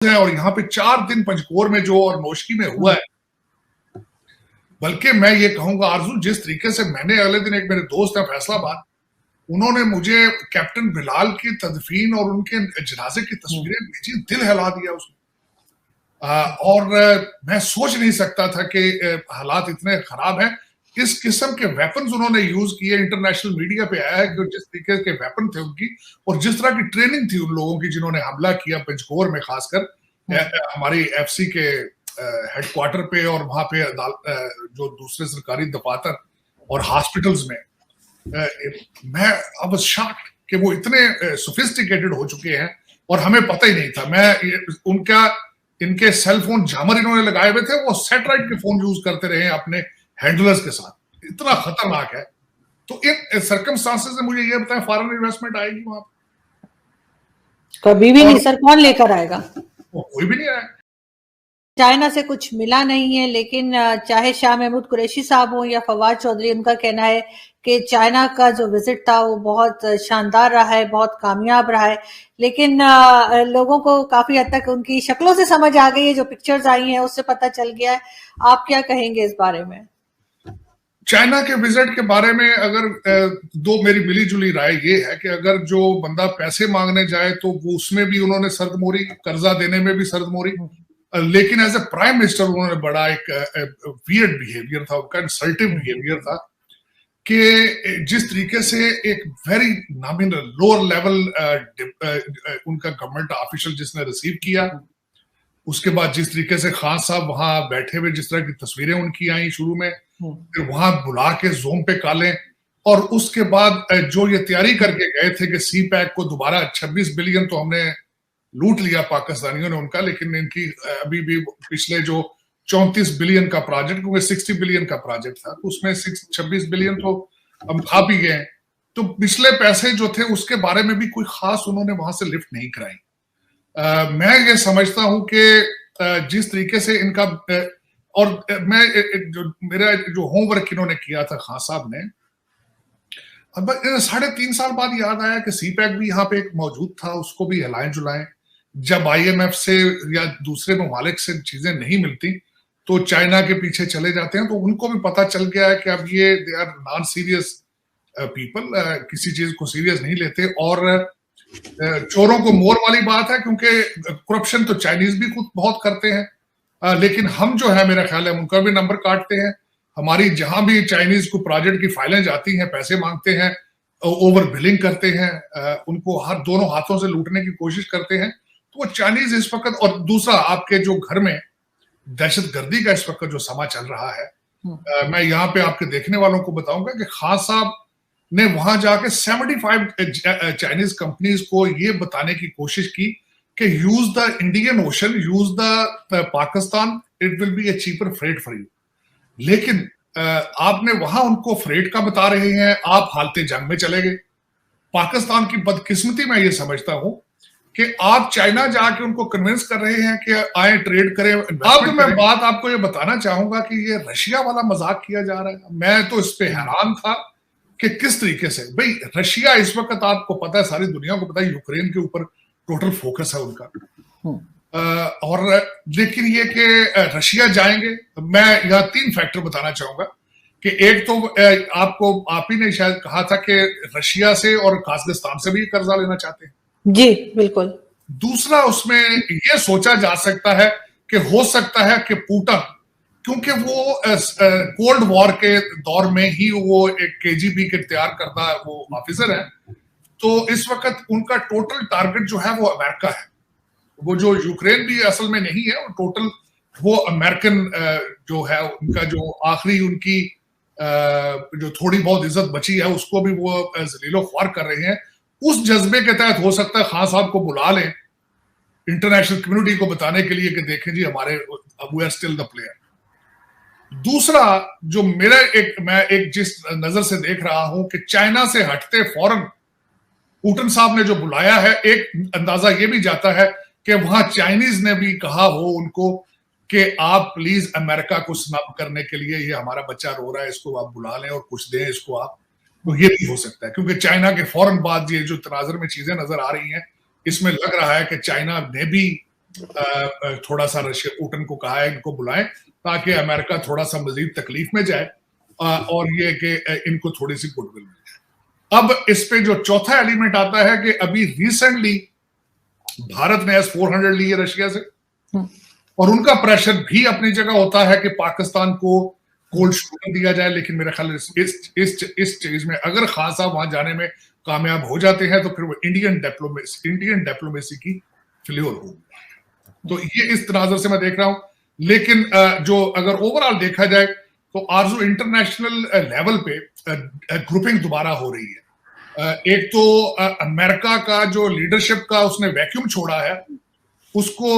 है और यहाँ पे 4 दिन पंचकोर में जो और नौशकी में हुआ है, बल्कि मैं ये कहूंगा आरजू, जिस तरीके से मैंने अगले दिन, एक मेरे दोस्त है फैसलाबाद, उन्होंने मुझे कैप्टन बिलाल की तदफीन और उनके जनाजे की तस्वीरें भेजी, दिल हिला दिया उसने। और मैं सोच नहीं सकता था कि हालात इतने खराब हैं। इस किस्म के वेपन्स उन्होंने यूज किए, इंटरनेशनल मीडिया पे आया है कि जिस तरीके के वेपन थे उनकी और जिस तरह की ट्रेनिंग थी उन लोगों की जिन्होंने हमला किया पंचकोर में, खासकर हमारी एफसी के हेडक्वार्टर पे और वहां पे जो दूसरे सरकारी दफातर और हॉस्पिटल्स में। मैं अब शॉक्ड कि वो इतने सोफिस्टिकेटेड हो चुके हैं और हमें पता ही नहीं था। मैं इनके सेल फोन जामर इन्होंने लगाए हुए थे, वो सैटेलाइट के फोन यूज करते रहे अपने हैंडलर्स के साथ। इतना खतरनाक है। तो इन सर्कमस्टांसेस में मुझे ये बताएं, फॉरेन इन्वेस्टमेंट आएगी वहां? कभी भी नहीं सर, कौन लेकर आएगा? कोई भी नहीं आएगा। चाइना से कुछ मिला नहीं है, लेकिन चाहे शाह महमूद कुरैशी साहब हो या फवाद चौधरी, उनका कहना है कि चाइना का जो विजिट था वो बहुत शानदार रहा है, बहुत कामयाब रहा है। लेकिन लोगों को काफी हद तक उनकी शक्लों से समझ आ गई है, जो पिक्चर्स आई हैं उससे पता चल गया है। आप क्या कहेंगे इस बारे में? चाइना के विजिट के बारे में अगर दो मेरी मिली जुली राय ये है कि अगर जो बंदा पैसे मांगने जाए तो वो उसमें भी उन्होंने सर्दमोरी, कर्जा देने में भी सर्दमोरी, लेकिन एज ए प्राइम मिनिस्टर उन्होंने बड़ा एक वियर्ड बिहेवियर था उनका, इंसल्टिव बिहेवियर था कि जिस तरीके से एक वेरी नॉमिनल लोअर लेवल उनका गवर्नमेंट ऑफिशियल जिसने रिसीव किया, उसके बाद जिस तरीके से खान साहब वहां बैठे हुए, जिस तरह की तस्वीरें उनकी आई शुरू में, फिर वहां बुला के जोम पे काले, और उसके बाद जो ये तैयारी करके गए थे कि सी पैक को दोबारा 26 बिलियन तो हमने लूट लिया पाकिस्तानियों ने उनका, लेकिन इनकी अभी भी पिछले जो 34 बिलियन का प्रोजेक्ट, क्योंकि 60 बिलियन का प्रोजेक्ट था, तो उसमें 26 बिलियन तो हम खा भी गए। तो पिछले पैसे जो थे उसके बारे में भी कोई खास उन्होंने वहां से लिफ्ट नहीं कराई। मैं ये समझता हूं कि जिस तरीके से इनका और मैं मेरा जो होमवर्क इन्होंने किया था खान साहब ने, अब 3.5 साल बाद याद आया कि सी पैक भी यहाँ पे एक मौजूद था, उसको भी हिलाएं जुलाएं। जब IMF से या दूसरे ममालिक से चीजें नहीं मिलती तो चाइना के पीछे चले जाते हैं। तो उनको भी पता चल गया है कि अब ये they are non serious people, किसी चीज को सीरियस नहीं लेते। और चोरों को मोर वाली बात है, क्योंकि करप्शन तो चाइनीज भी खुद बहुत करते हैं, लेकिन हम जो है मेरा ख्याल है उनका भी नंबर काटते हैं। हमारी जहां भी चाइनीज को प्रोजेक्ट की फाइलें जाती हैं, पैसे मांगते हैं, ओवर बिलिंग करते हैं, उनको हर दोनों हाथों से लूटने की कोशिश करते हैं। तो वो चाइनीज इस वक्त, और दूसरा आपके जो घर में दहशतगर्दी का इस वक्त जो समा चल रहा है, मैं यहाँ पे आपके देखने वालों को बताऊंगा कि खान साहब ने वहां जाके 75 चाइनीज कंपनीज को ये बताने की कोशिश की कि use the Indian ocean, use the Pakistan, it will be A cheaper freight for you. लेकिन आपने वहां उनको फ्रेट का बता रहे हैं, आप हालते जंग में चले गए। पाकिस्तान की बदकिस्मती मैं ये समझता हूं कि आप चाइना जाके उनको कन्विंस कर रहे हैं कि आए ट्रेड करें। अब मैं बात आपको ये बताना चाहूंगा कि ये रशिया वाला मजाक किया जा रहा है। मैं तो इस पे हैरान था कि किस तरीके से, भाई रशिया इस वक्त आपको पता है, सारी दुनिया को पता है, यूक्रेन के ऊपर टोटल फोकस है उनका। और लेकिन ये कि रशिया जाएंगे, मैं यहाँ 3 फैक्टर बताना चाहूंगा कि एक तो आप ही ने शायद कहा था कि रशिया से और काजाकिस्तान से भी कर्जा लेना चाहते हैं। जी बिल्कुल। दूसरा, उसमें ये सोचा जा सकता है कि हो सकता है कि पुतिन, क्योंकि वो कोल्ड वॉर के दौर में ही वो एक KGB के तैयार करता वो ऑफिसर है, तो इस वक्त उनका टोटल टारगेट जो है वो अमेरिका है। वो जो यूक्रेन भी असल में नहीं है, वो टोटल वो अमेरिकन जो है उनका, जो आखिरी उनकी जो थोड़ी बहुत इज्जत बची है उसको भी वो जलीलो ख्वार कर रहे हैं। उस जज्बे के तहत हो सकता है खान साहब को बुला लें इंटरनेशनल कम्युनिटी को बताने के लिए कि देखें जी हमारे we are still the player. दूसरा, जो मैं एक जिस नजर से देख रहा हूं कि चाइना से हटते फौरन पुतिन साहब ने जो बुलाया है, एक अंदाजा ये भी जाता है कि वहां चाइनीज ने भी कहा हो उनको कि आप प्लीज अमेरिका को स्नब करने के लिए, ये हमारा बच्चा रो रहा है, इसको आप बुला लें और कुछ दें इसको आप। तो ये भी हो सकता है, क्योंकि चाइना के फौरन बाद ये जो तनाजर में चीजें नजर आ रही हैं, इसमें लग रहा है कि चाइना ने भी थोड़ा सा रशिया पुतिन को कहा है इनको बुलाएं ताकि अमेरिका थोड़ा सा मजीद तकलीफ में जाए और ये कि इनको थोड़ी सी गुडविल मिल जाए। अब इस पे जो चौथा एलिमेंट आता है कि अभी रिसेंटली भारत ने S-400 ली है रशिया से और उनका प्रेशर भी अपनी जगह होता है कि पाकिस्तान को कोल्ड शूटर दिया जाए, लेकिन मेरे ख्याल इस चीज में अगर खान साहब वहां जाने में कामयाब हो जाते हैं तो फिर वो इंडियन डिप्लोमेसी की फेल्योर होगी। तो ये इस तनाजर से मैं देख रहा हूं, लेकिन जो अगर ओवरऑल देखा जाए तो आरजू इंटरनेशनल लेवल पे ग्रुपिंग दोबारा हो रही है। एक तो अमेरिका का जो लीडरशिप का उसने वैक्यूम छोड़ा है उसको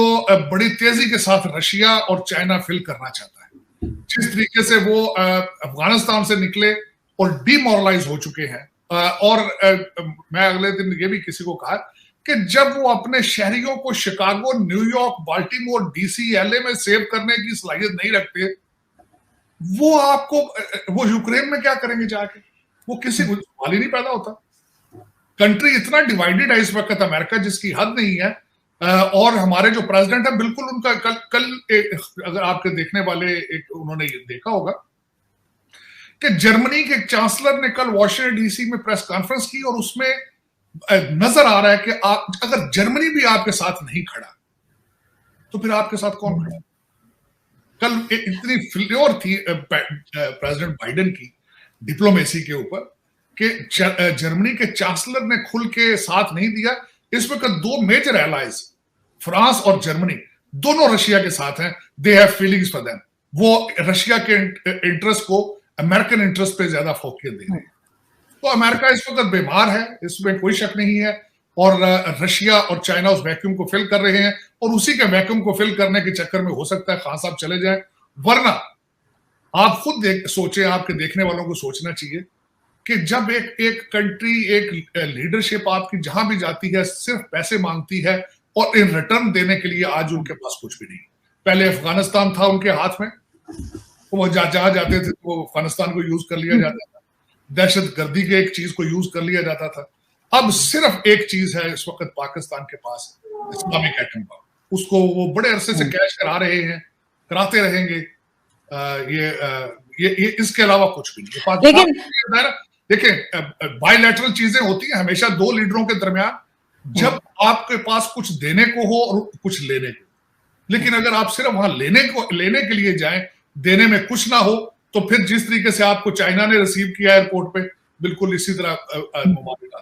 बड़ी तेजी के साथ रशिया और चाइना फिल करना चाहता है। जिस तरीके से वो अफगानिस्तान से निकले और डीमोरलाइज हो चुके हैं, और मैं अगले दिन ये भी किसी को कहा कि जब वो अपने शहरियों को Chicago, New York, Baltimore, DC, LA में सेव करने की सलाहियत नहीं रखते, वो यूक्रेन में क्या करेंगे जाके? वो किसी को सवाल ही नहीं पैदा होता। कंट्री इतना डिवाइडेड है इस वक्त अमेरिका जिसकी हद नहीं है, और हमारे जो प्रेसिडेंट है बिल्कुल उनका कल अगर आपके देखने वाले उन्होंने ये देखा होगा कि जर्मनी के चांसलर ने कल वॉशिंगटन DC में प्रेस कॉन्फ्रेंस की और उसमें नजर आ रहा है कि अगर जर्मनी भी आपके साथ नहीं खड़ा तो फिर आपके साथ कौन खड़ा? कल इतनी फेल्योर थी प्रेसिडेंट बाइडेन की डिप्लोमेसी के ऊपर कि जर्मनी के चांसलर ने खुल के साथ नहीं दिया। इस वक्त दो मेजर एलाइज फ्रांस और जर्मनी दोनों रशिया के साथ हैं। They have feelings for them. वो रशिया के इंटरेस्ट को अमेरिकन इंटरेस्ट पे ज्यादा फोकस दे रहे हैं। तो अमेरिका इस वक्त बीमार है, इसमें कोई शक नहीं है, और रशिया और चाइना उस वैक्यूम को फिल कर रहे हैं और उसी के वैक्यूम को फिल करने के चक्कर में हो सकता है खान साहब चले जाए। वरना आप खुद सोचें, आपके देखने वालों को सोचना चाहिए कि जब एक कंट्री, एक लीडरशिप आपकी जहां भी जाती है सिर्फ पैसे मांगती है और इन रिटर्न देने के लिए आज उनके पास कुछ भी नहीं। पहले अफगानिस्तान था उनके हाथ में, वो जहां जाते थे वो अफगानिस्तान को यूज कर लिया जाता था, दहशत गर्दी के एक चीज को यूज कर लिया जाता था। अब सिर्फ एक चीज है इस वक्त पाकिस्तान के पास, इस्लामिक एटम बम। उसको वो बड़े अरसे से कैश करा रहे हैं, कराते रहेंगे। ये इसके अलावा कुछ भी नहीं। लेकिन देखिए, बायलैटरल चीजें होती हैं हमेशा दो लीडरों के दरमियान, जब आपके पास कुछ देने को हो और कुछ लेने को। लेकिन अगर आप सिर्फ वहां लेने के लिए जाएं, देने में कुछ ना हो, तो फिर जिस तरीके से आपको चाइना ने रिसीव किया एयरपोर्ट पे, बिल्कुल इसी तरह मामला